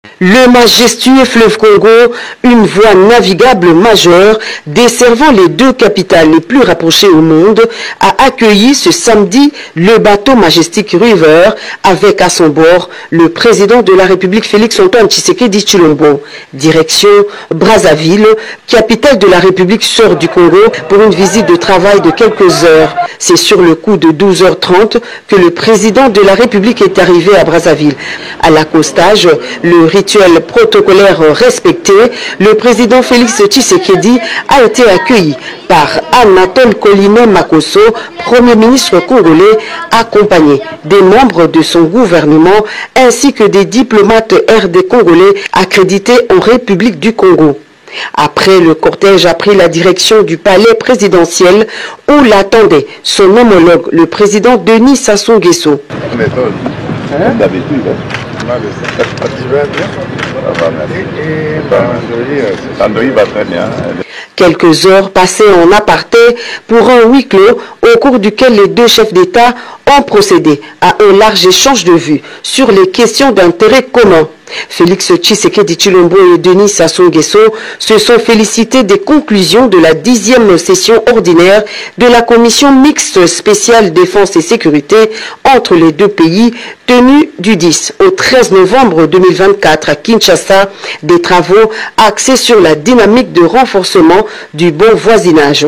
Le majestueux fleuve Congo, une voie navigable majeure desservant les deux capitales les plus rapprochées au monde, a accueilli ce samedi le bateau Majestic River avec à son bord le président de la République Félix-Antoine Tshisekedi Tshilombo. Direction Brazzaville, capitale de la République sœur du Congo, pour une visite de travail de quelques heures. C'est sur le coup de 12h30 que le président de la République est arrivé à Brazzaville. À l'accostage, le rituel protocolaire respecté, le président Félix Tshisekedi a été accueilli par Anatole Colinet Makosso, Premier ministre congolais, accompagné des membres de son gouvernement ainsi que des diplomates RD congolais accrédités en République du Congo. Après, le cortège a pris la direction du palais présidentiel où l'attendait son homologue, le président Denis Sassou Nguesso. Quelques heures passées en aparté pour un huis clos au cours duquel les deux chefs d'État ont procédé à un large échange de vues sur les questions d'intérêt commun. Félix Tshisekedi Tshilombo et Denis Sassou Nguesso se sont félicités des conclusions de la 10e session ordinaire de la commission mixte spéciale défense et sécurité entre les deux pays tenue du 10 au 13 novembre 2024 à Kinshasa, des travaux axés sur la dynamique de renforcement du bon voisinage.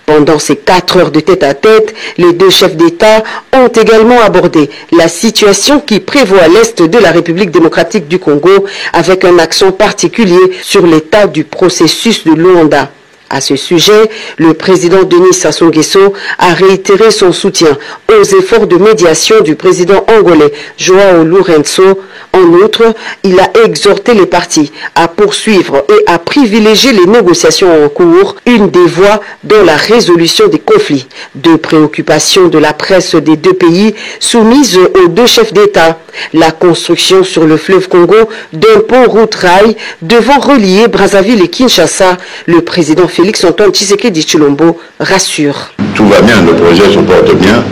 Pendant ces 4 heures de tête-à-tête, les deux chefs d'État ont également abordé la situation qui prévaut à l'est de la République démocratique du Congo, avec un accent particulier sur l'état du processus de Luanda. À ce sujet, le président Denis Sassou Nguesso a réitéré son soutien aux efforts de médiation du président angolais João Lourenço. En outre, il a exhorté les parties à poursuivre et à privilégier les négociations en cours, une des voies dans la résolution des conflits. Deux préoccupations de la presse des deux pays soumises aux deux chefs d'État. La construction sur le fleuve Congo d'un pont route-rail devant relier Brazzaville et Kinshasa. Le président Félix-Antoine Tshisekedi Tshilombo rassure. Tout va bien, le projet se porte bien.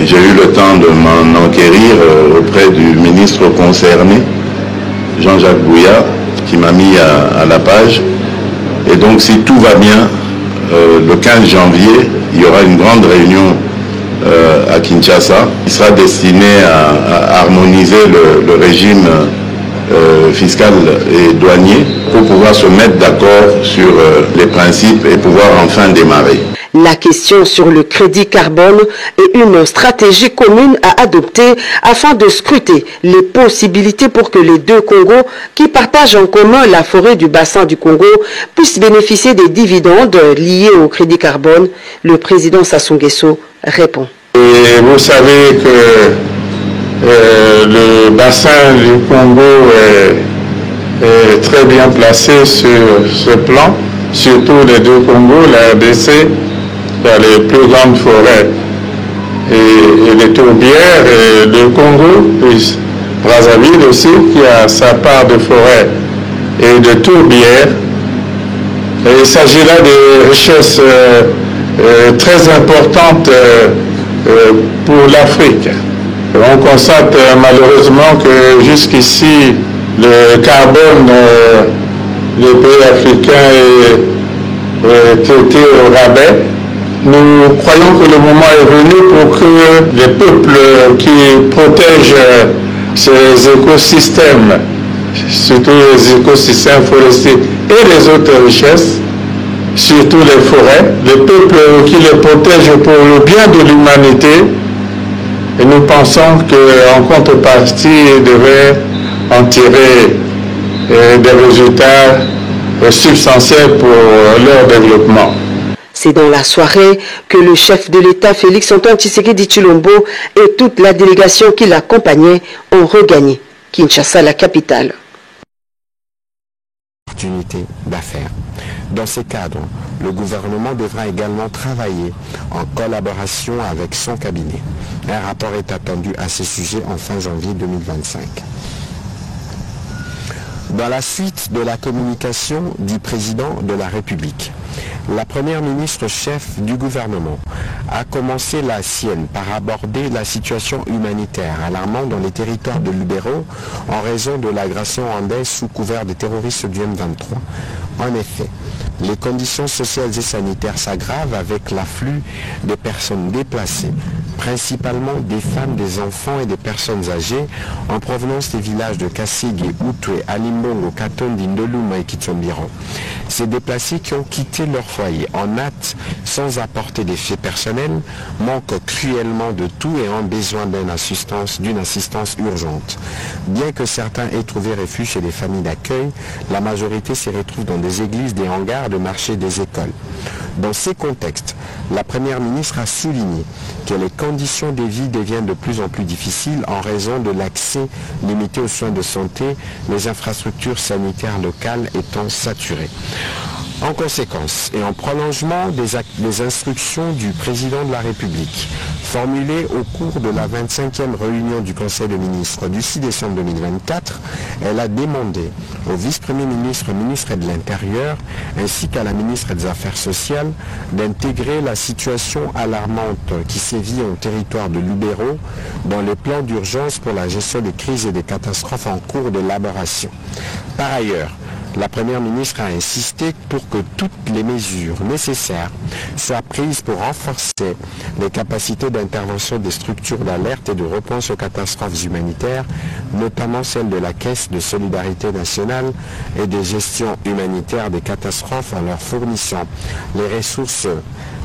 J'ai eu le temps de m'en enquérir auprès du ministre concerné, Jean-Jacques Bouya, qui m'a mis à la page. Et donc si tout va bien, le 15 janvier, il y aura une grande réunion à Kinshasa qui sera destinée à harmoniser le régime fiscal et douanier pour pouvoir se mettre d'accord sur les principes et pouvoir enfin démarrer. La question sur le crédit carbone est une stratégie commune à adopter afin de scruter les possibilités pour que les deux Congos, qui partagent en commun la forêt du bassin du Congo, puissent bénéficier des dividendes liés au crédit carbone. Le président Sassou Nguesso répond. Et vous savez que le bassin du Congo est très bien placé sur ce plan, surtout les deux Congos, la RDC, il y a les plus grandes forêts et les tourbières, et le Congo, puis Brazzaville aussi, qui a sa part de forêt et de tourbières. Et il s'agit là de richesses très importantes pour l'Afrique. On constate malheureusement que jusqu'ici, le carbone des pays africains est traité au rabais. Nous croyons que le moment est venu pour que les peuples qui protègent ces écosystèmes, surtout les écosystèmes forestiers et les autres richesses, surtout les forêts, les peuples qui les protègent pour le bien de l'humanité. Et nous pensons qu'en contrepartie, ils devaient en tirer des résultats substantiels pour leur développement. C'est dans la soirée que le chef de l'État Félix-Antoine Tshisekedi Tshilombo et toute la délégation qui l'accompagnait ont regagné Kinshasa, la capitale. Opportunité d'affaires. Dans ce cadre, le gouvernement devra également travailler en collaboration avec son cabinet. Un rapport est attendu à ce sujet en fin janvier 2025. Dans la suite de la communication du président de la République, La première ministre chef du gouvernement a commencé la sienne par aborder la situation humanitaire alarmante dans les territoires de Lubero en raison de l'agression rwandaise sous couvert des terroristes du M23. En effet, les conditions sociales et sanitaires s'aggravent avec l'afflux des personnes déplacées, principalement des femmes, des enfants et des personnes âgées en provenance des villages de Kasigi, Utwe, Alimbongo, Katondi, Ndoluma et Kitsombiro. Ces déplacés qui ont quitté leur foyer en hâte sans apporter des faits personnels manquent cruellement de tout et ont besoin d'une assistance urgente. Bien que certains aient trouvé refuge chez des familles d'accueil, la majorité s'y retrouve dans des églises, des hangars, de marchés, des écoles. Dans ces contextes, la première ministre a souligné que les conditions de vie deviennent de plus en plus difficiles en raison de l'accès limité aux soins de santé, les infrastructures sanitaires locales étant saturées. En conséquence et en prolongement des instructions du président de la République formulées au cours de la 25e réunion du Conseil des ministres du 6 décembre 2024, elle a demandé au vice-premier ministre, ministre de l'Intérieur, ainsi qu'à la ministre des Affaires sociales d'intégrer la situation alarmante qui sévit au territoire de Lubero dans les plans d'urgence pour la gestion des crises et des catastrophes en cours d'élaboration. Par ailleurs, la première ministre a insisté pour que toutes les mesures nécessaires soient prises pour renforcer les capacités d'intervention des structures d'alerte et de réponse aux catastrophes humanitaires, notamment celles de la Caisse de solidarité nationale et de gestion humanitaire des catastrophes en leur fournissant les ressources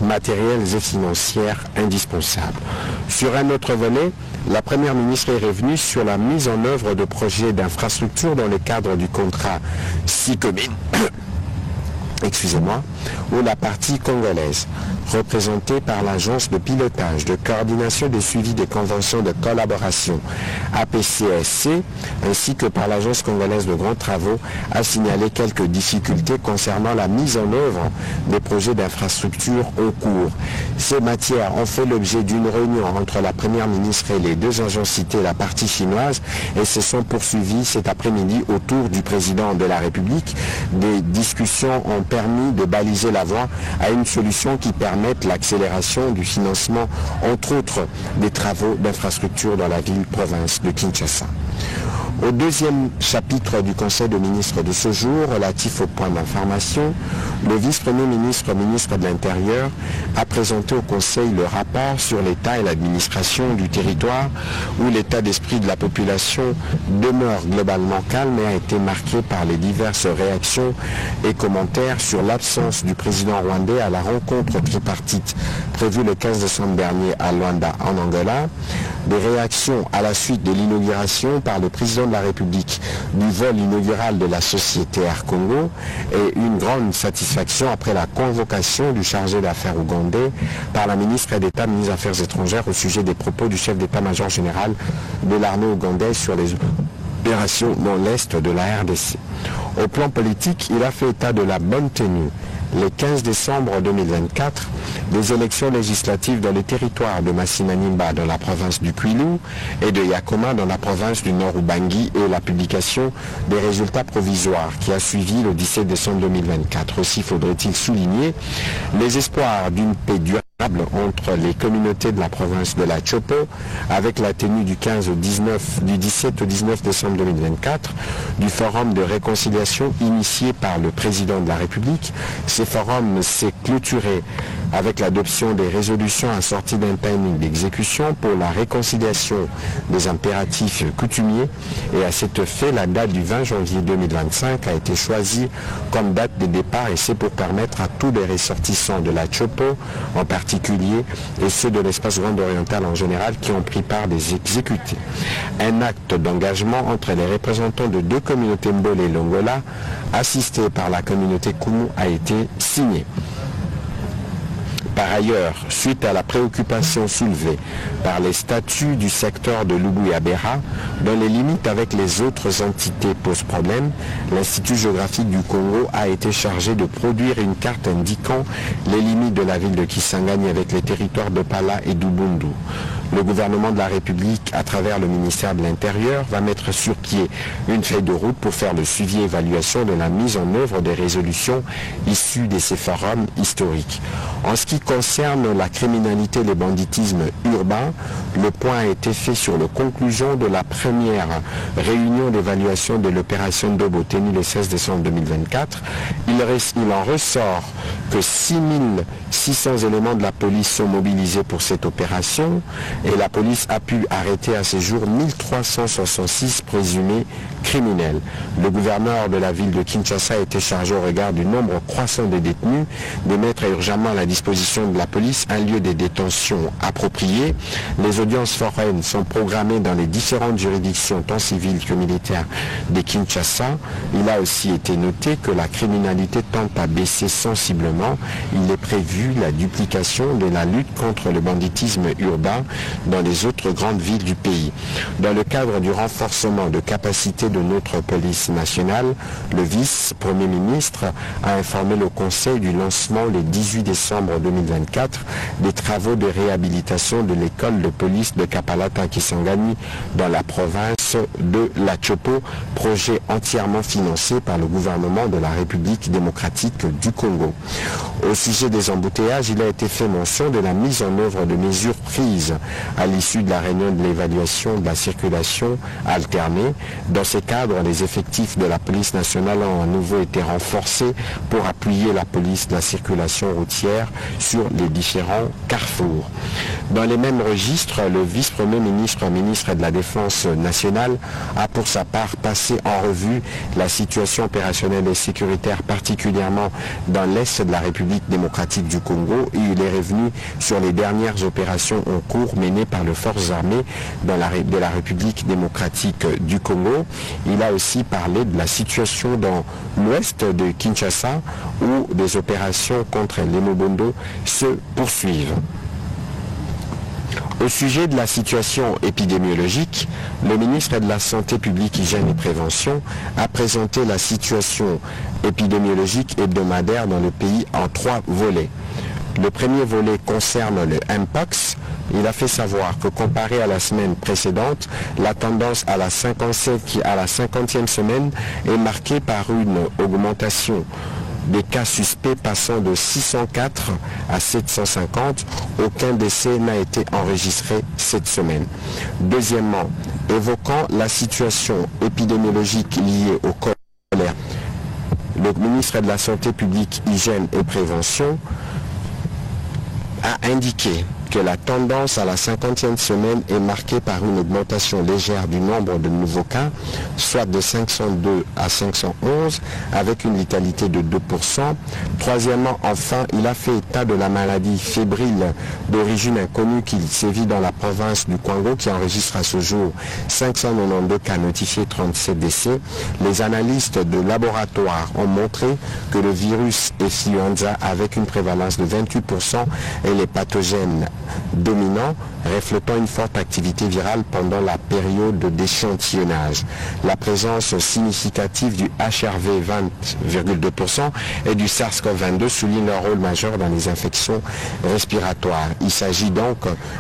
matérielles et financières indispensables. Sur un autre volet, la première ministre est revenue sur la mise en œuvre de projets d'infrastructure dans le cadre du contrat SICOMIN, où la partie congolaise, représentée par l'Agence de pilotage, de coordination et de suivi des conventions de collaboration APCSC, ainsi que par l'Agence congolaise de grands travaux, a signalé quelques difficultés concernant la mise en œuvre des projets d'infrastructure en cours. Ces matières ont fait l'objet d'une réunion entre la première ministre et les deux agences citées, la partie chinoise, et se sont poursuivies cet après-midi autour du président de la République. Des discussions ont permis de baliser la voie à une solution qui permette l'accélération du financement, entre autres, des travaux d'infrastructure dans la ville-province de Kinshasa. Au deuxième chapitre du Conseil des ministres de ce jour, relatif au point d'information, le vice-premier ministre, ministre de l'Intérieur, a présenté au Conseil le rapport sur l'état et l'administration du territoire, où l'état d'esprit de la population demeure globalement calme et a été marqué par les diverses réactions et commentaires sur l'absence du président rwandais à la rencontre tripartite prévue le 15 décembre dernier à Luanda, en Angola, des réactions à la suite de l'inauguration par le président de la République du vol inaugural de la société Air Congo et une grande satisfaction après la convocation du chargé d'affaires ougandais par la ministre d'État, ministre des Affaires étrangères, au sujet des propos du chef d'état-major général de l'armée ougandaise sur les opérations dans l'est de la RDC. Au plan politique, il a fait état de la bonne tenue le 15 décembre 2024 des élections législatives dans les territoires de Massi-Manimba dans la province du Kwilu et de Yakoma dans la province du Nord-Ubangi et la publication des résultats provisoires qui a suivi le 17 décembre 2024. Aussi faudrait-il souligner les espoirs d'une paix durable entre les communautés de la province de la Chopo avec la tenue du 17 au 19 décembre 2024 du forum de réconciliation initié par le président de la République. Ce forum s'est clôturé avec l'adoption des résolutions assorties d'un timing d'exécution pour la réconciliation des impératifs coutumiers et à cet effet, la date du 20 janvier 2025 a été choisie comme date de départ et c'est pour permettre à tous les ressortissants de la Chopo en particulier et ceux de l'espace grand oriental en général qui ont pris part des exécutés. Un acte d'engagement entre les représentants de deux communautés Mbole et Longola, assistés par la communauté Kumu, a été signé. Par ailleurs, suite à la préoccupation soulevée par les statuts du secteur de Lubu-Yabera, dont les limites avec les autres entités posent problème, l'Institut géographique du Congo a été chargé de produire une carte indiquant les limites de la ville de Kisangani avec les territoires de Pala et d'Ubundu. Le gouvernement de la République, à travers le ministère de l'Intérieur, va mettre sur pied une feuille de route pour faire le suivi et évaluation de la mise en œuvre des résolutions issues de ces forums historiques. En ce qui concerne la criminalité et le banditisme urbain, le point a été fait sur les conclusions de la première réunion d'évaluation de l'opération Dobo tenue le 16 décembre 2024. Il en ressort que 6600 éléments de la police sont mobilisés pour cette opération et la police a pu arrêter à ce jour 1366 présumés criminels. Le gouverneur de la ville de Kinshasa a été chargé au regard du nombre croissant de détenus de mettre urgemment à la disposition de la police un lieu de détention approprié. Les audiences foraines sont programmées dans les différentes juridictions tant civiles que militaires de Kinshasa. Il a aussi été noté que la criminalité tend à baisser sensiblement. Il est prévu la duplication de la lutte contre le banditisme urbain dans les autres grandes villes du pays. Dans le cadre du renforcement de capacité de notre police nationale, le vice-premier ministre a informé le Conseil du lancement le 18 décembre 2024 des travaux de réhabilitation de l'école de police de Kapalata-Kisangani dans la province de la Chopo, projet entièrement financé par le gouvernement de la République démocratique du Congo. Au sujet des embouteillages, il a été fait mention de la mise en œuvre de mesures prises à l'issue de la réunion de l'évaluation de la circulation alternée. Dans ce cadre, les effectifs de la police nationale ont à nouveau été renforcés pour appuyer la police de la circulation routière sur les différents carrefours. Dans les mêmes registres, le vice-premier ministre, ministre de la Défense nationale, a pour sa part passé en revue la situation opérationnelle et sécuritaire, particulièrement dans l'Est de la République démocratique du Congo, et il est revenu sur les dernières opérations en cours menées par les forces armées de la République démocratique du Congo. Il a aussi parlé de la situation dans l'ouest de Kinshasa où des opérations contre les Mobondo se poursuivent. Au sujet de la situation épidémiologique, le ministre de la Santé publique, Hygiène et Prévention a présenté la situation épidémiologique hebdomadaire dans le pays en 3 volets. Le premier volet concerne le Mpox. Il a fait savoir que comparé à la semaine précédente, la tendance à la 50e semaine est marquée par une augmentation des cas suspects passant de 604 à 750. Aucun décès n'a été enregistré cette semaine. Deuxièmement, évoquant la situation épidémiologique liée au choléra, le ministre de la Santé publique, Hygiène et Prévention a indiqué que la tendance à la 50e semaine est marquée par une augmentation légère du nombre de nouveaux cas, soit de 502 à 511, avec une létalité de 2%. Troisièmement, enfin, il a fait état de la maladie fébrile d'origine inconnue qui sévit dans la province du Congo, qui enregistre à ce jour 592 cas notifiés, 37 décès. Les analystes de laboratoire ont montré que le virus influenza, avec une prévalence de 28%, est les pathogènes dominant, reflétant une forte activité virale pendant la période d'échantillonnage. La présence significative du HRV 20,2% et du SARS-CoV-2 souligne leur rôle majeur dans les infections respiratoires. Il s'agit donc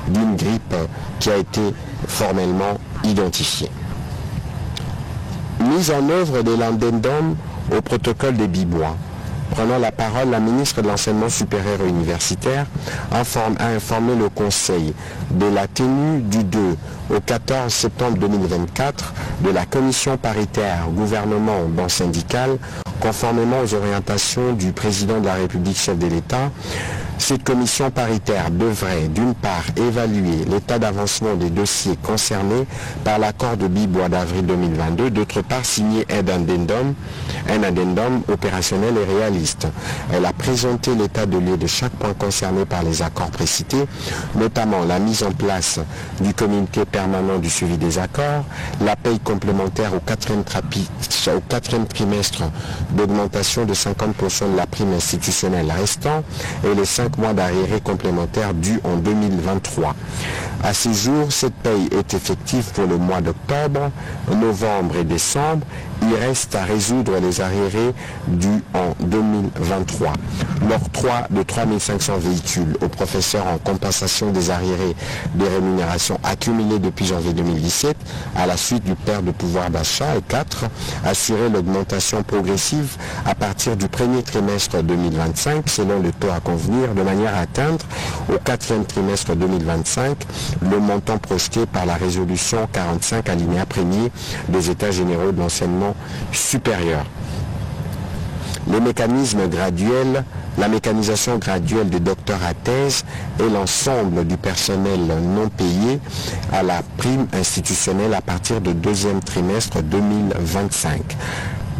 d'une grippe qui a été formellement identifiée. Mise en œuvre de l'addendum au protocole des Bibois. Prenant la parole, la ministre de l'Enseignement supérieur et universitaire a informé le Conseil de la tenue du 2 au 14 septembre 2024 de la commission paritaire gouvernement syndicale conformément aux orientations du président de la République, chef de l'État. Cette commission paritaire devrait, d'une part, évaluer l'état d'avancement des dossiers concernés par l'accord de Bibois d'avril 2022, d'autre part, signer un addendum opérationnel et réaliste. Elle a présenté l'état de lieu de chaque point concerné par les accords précités, notamment la mise en place du comité permanent du suivi des accords, la paye complémentaire au quatrième trimestre d'augmentation de 50% de la prime institutionnelle restant et les 5 mois d'arriérés complémentaires dus en 2023. À ce jour, cette paye est effective pour le mois d'octobre, novembre et décembre. Il reste à résoudre les arriérés dus en 2023. L'octroi de 3500 véhicules aux professeurs en compensation des arriérés des rémunérations accumulées depuis janvier 2017 à la suite du perte de pouvoir d'achat. Et 4. Assurer l'augmentation progressive à partir du premier trimestre 2025 selon le taux à convenir de manière à atteindre au 4e trimestre 2025 le montant projeté par la résolution 45 alinéa 1er des États généraux de l'enseignement supérieur. Les mécanismes graduels, la mécanisation graduelle des docteurs à thèse et l'ensemble du personnel non payé à la prime institutionnelle à partir du 2e trimestre 2025.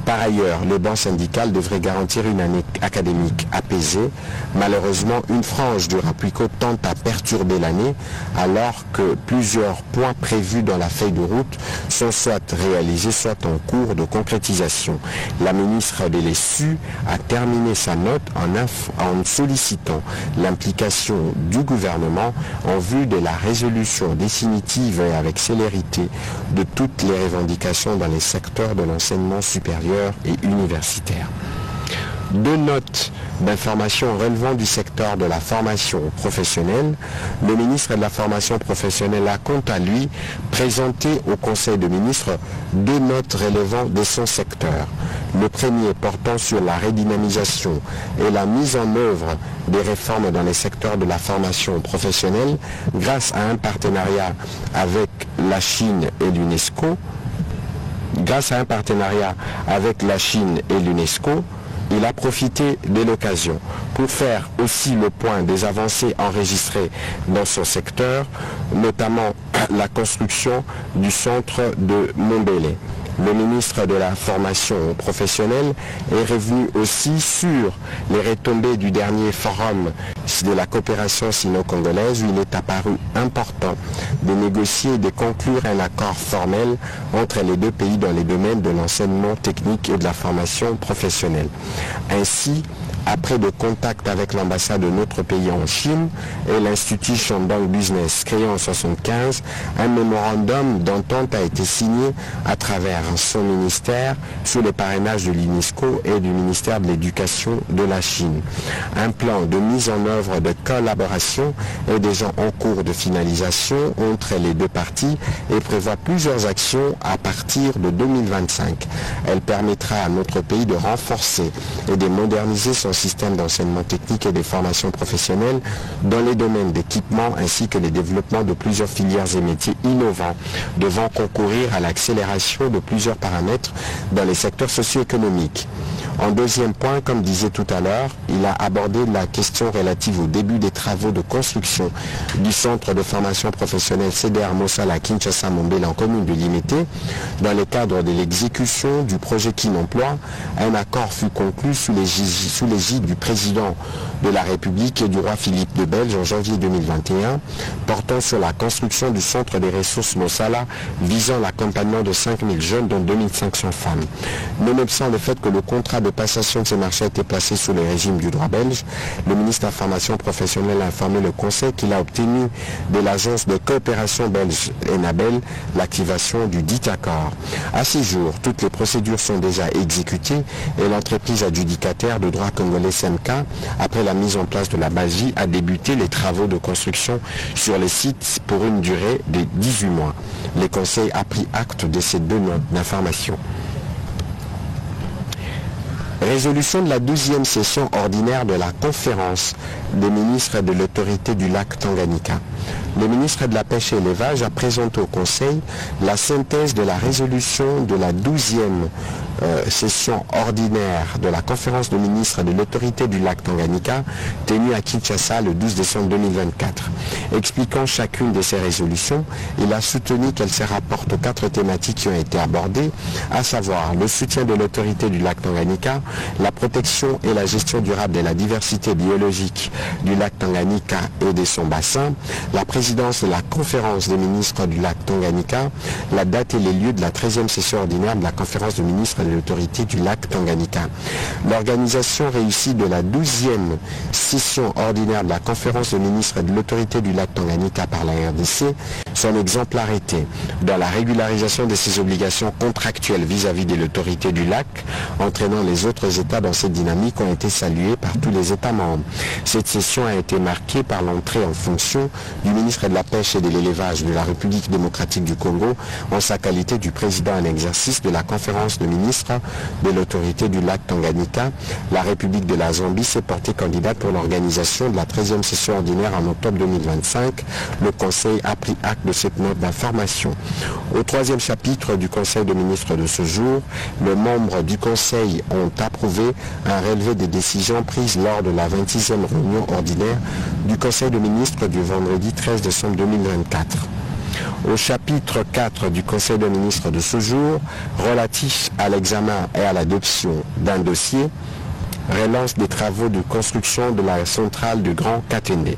Par ailleurs, les bancs syndicales devraient garantir une année académique apaisée. Malheureusement, une frange du RAPUICO tente à perturber l'année alors que plusieurs points prévus dans la feuille de route sont soit réalisés, soit en cours de concrétisation. La ministre de l'ESU a terminé sa note en sollicitant l'implication du gouvernement en vue de la résolution définitive et avec célérité de toutes les revendications dans les secteurs de l'enseignement supérieur et universitaire. 2 notes d'information relevant du secteur de la formation professionnelle. Le ministre de la formation professionnelle a quant à lui présenté au Conseil de ministres 2 notes relevant de son secteur. Le premier portant sur la redynamisation et la mise en œuvre des réformes dans les secteurs de la formation professionnelle grâce à un partenariat avec la Chine et l'UNESCO. Grâce à un partenariat avec la Chine et l'UNESCO, il a profité de l'occasion pour faire aussi le point des avancées enregistrées dans son secteur, notamment la construction du centre de Montbéliard. Le ministre de la formation professionnelle est revenu aussi sur les retombées du dernier forum de la coopération sino-congolaise où il est apparu important de négocier et de conclure un accord formel entre les 2 pays dans les domaines de l'enseignement technique et de la formation professionnelle. Ainsi, après de contacts avec l'ambassade de notre pays en Chine et l'Institut Shandong Business créé en 1975, un mémorandum d'entente a été signé à travers son ministère sous le parrainage de l'UNESCO et du ministère de l'Éducation de la Chine. Un plan de mise en œuvre de collaboration est déjà en cours de finalisation entre les 2 parties et prévoit plusieurs actions à partir de 2025. Elle permettra à notre pays de renforcer et de moderniser son système d'enseignement technique et de formation professionnelle dans les domaines d'équipement ainsi que le développement de plusieurs filières et métiers innovants devant concourir à l'accélération de plusieurs paramètres dans les secteurs socio-économiques. En deuxième point, comme disait tout à l'heure, il a abordé la question relative au début des travaux de construction du centre de formation professionnelle CDR Mossala à Kinshasa Mombela en commune de Limité. Dans le cadre de l'exécution du projet Kin Emploi, un accord fut conclu sous l'égide du président de la République et du roi Philippe de Belge en janvier 2021, portant sur la construction du centre des ressources Mossala visant l'accompagnement de 5000 jeunes dont 2500 femmes. Nonobstant le fait que le contrat de passation de ces marchés a été placé sous le régime du droit belge, le ministre de la formation professionnelle a informé le Conseil qu'il a obtenu de l'agence de coopération belge ENABEL l'activation du dit accord. À ce jour, toutes les procédures sont déjà exécutées et l'entreprise adjudicataire de droit congolais SMK, après la mise en place de la BASI, a débuté les travaux de construction sur les sites pour une durée de 18 mois. Le Conseil a pris acte de ces 2 notes d'information. Résolution de la 12e session ordinaire de la conférence des ministres de l'autorité du lac Tanganyika. Le ministre de la Pêche et l'Élevage a présenté au Conseil la synthèse de la résolution de la 12e session ordinaire de la conférence des ministres de l'autorité du lac Tanganyika tenue à Kinshasa le 12 décembre 2024. Expliquant chacune de ces résolutions, il a soutenu qu'elles se rapportent aux 4 thématiques qui ont été abordées, à savoir le soutien de l'autorité du lac Tanganyika, la protection et la gestion durable de la diversité biologique du lac Tanganyika et de son bassin, la présidence de la conférence des ministres du lac Tanganyika, la date et les lieux de la 13e session ordinaire de la conférence des ministres de l'autorité du lac Tanganyika. L'organisation réussie de la 12e session ordinaire de la conférence des ministres de l'autorité du lac Tanganyika par la RDC son exemplarité dans la régularisation de ses obligations contractuelles vis-à-vis de l'autorité du lac, entraînant les autres États dans cette dynamique, ont été salués par tous les États membres. Cette session a été marquée par l'entrée en fonction du ministre de la Pêche et de l'Élevage de la République démocratique du Congo en sa qualité du président en exercice de la conférence de ministres de l'autorité du lac Tanganyika. La République de la Zambie s'est portée candidate pour l'organisation de la 13e session ordinaire en octobre 2025. Le Conseil a pris acte de cette note d'information. Au troisième chapitre du Conseil des ministres de ce jour, les membres du Conseil ont approuvé un relevé des décisions prises lors de la 26e réunion ordinaire du Conseil des ministres du vendredi 13 décembre 2024. Au chapitre 4 du Conseil des ministres de ce jour, relatif à l'examen et à l'adoption d'un dossier, relance des travaux de construction de la centrale du Grand Katende.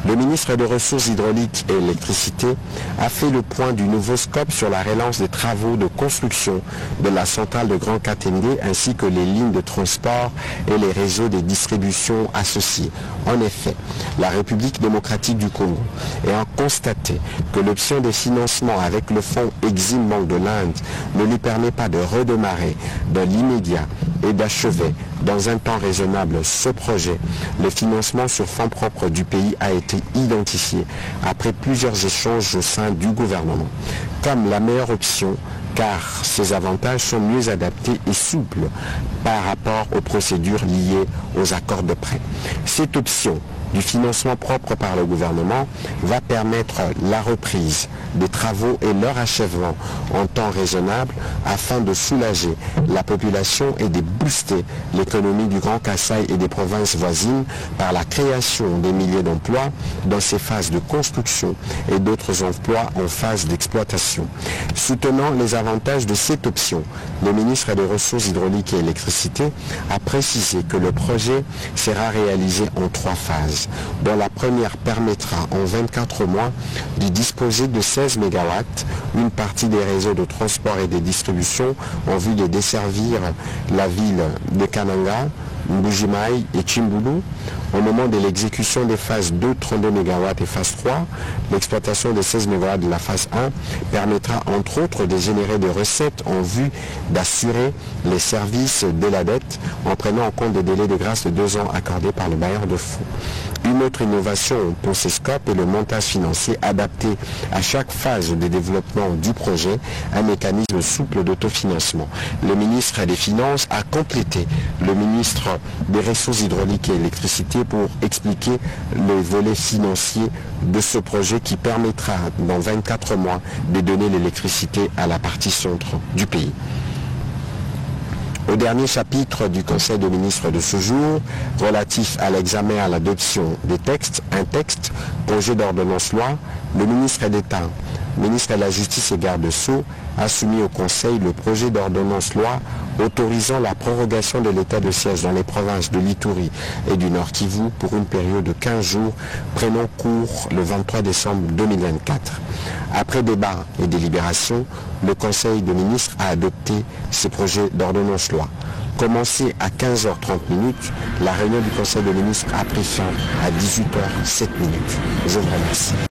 Le ministre des Ressources hydrauliques et électricité a fait le point du nouveau scope sur la relance des travaux de construction de la centrale de Grand Katende ainsi que les lignes de transport et les réseaux de distribution associés. En effet, la République démocratique du Congo ayant constaté que l'option des financements avec le fonds Exim Bank de l'Inde ne lui permet pas de redémarrer dans l'immédiat et d'achever dans un temps raisonnable ce projet, le financement sur fonds propres du pays a été identifié après plusieurs échanges au sein du gouvernement comme la meilleure option car ces avantages sont mieux adaptés et souples par rapport aux procédures liées aux accords de prêt. Cette option du financement propre par le gouvernement va permettre la reprise des travaux et leur achèvement en temps raisonnable afin de soulager la population et de booster l'économie du Grand Kasaï et des provinces voisines par la création des milliers d'emplois dans ces phases de construction et d'autres emplois en phase d'exploitation. Soutenant les avantages de cette option, le ministre des Ressources hydrauliques et électricité a précisé que le projet sera réalisé en 3 phases, dont la première permettra en 24 mois de disposer de 16 MW, une partie des réseaux de transport et de distribution en vue de desservir la ville de Kananga, Mbujimai et Chimbulu. Au moment de l'exécution des phases 2, 32 MW et phase 3, l'exploitation des 16 MW de la phase 1 permettra entre autres de générer des recettes en vue d'assurer les services de la dette en prenant en compte des délais de grâce de 2 ans accordés par le bailleur de fonds. Une autre innovation pour ces scopes est le montage financier adapté à chaque phase de développement du projet, un mécanisme souple d'autofinancement. Le ministre des Finances a complété le ministre des Ressources hydrauliques et électricité pour expliquer le volet financier de ce projet qui permettra dans 24 mois de donner l'électricité à la partie centre du pays. Au dernier chapitre du Conseil des ministres de ce jour, relatif à l'examen et à l'adoption des textes, un texte, projet d'ordonnance-loi, le ministre d'État, ministre de la Justice et garde-sceaux, a soumis au Conseil le projet d'ordonnance-loi autorisant la prorogation de l'état de siège dans les provinces de l'Ituri et du Nord Kivu pour une période de 15 jours prenant cours le 23 décembre 2024. Après débat et délibération, le Conseil des ministres a adopté ce projet d'ordonnance-loi. Commencé à 15h30, la réunion du Conseil des ministres a pris fin à 18h07. Je vous remercie.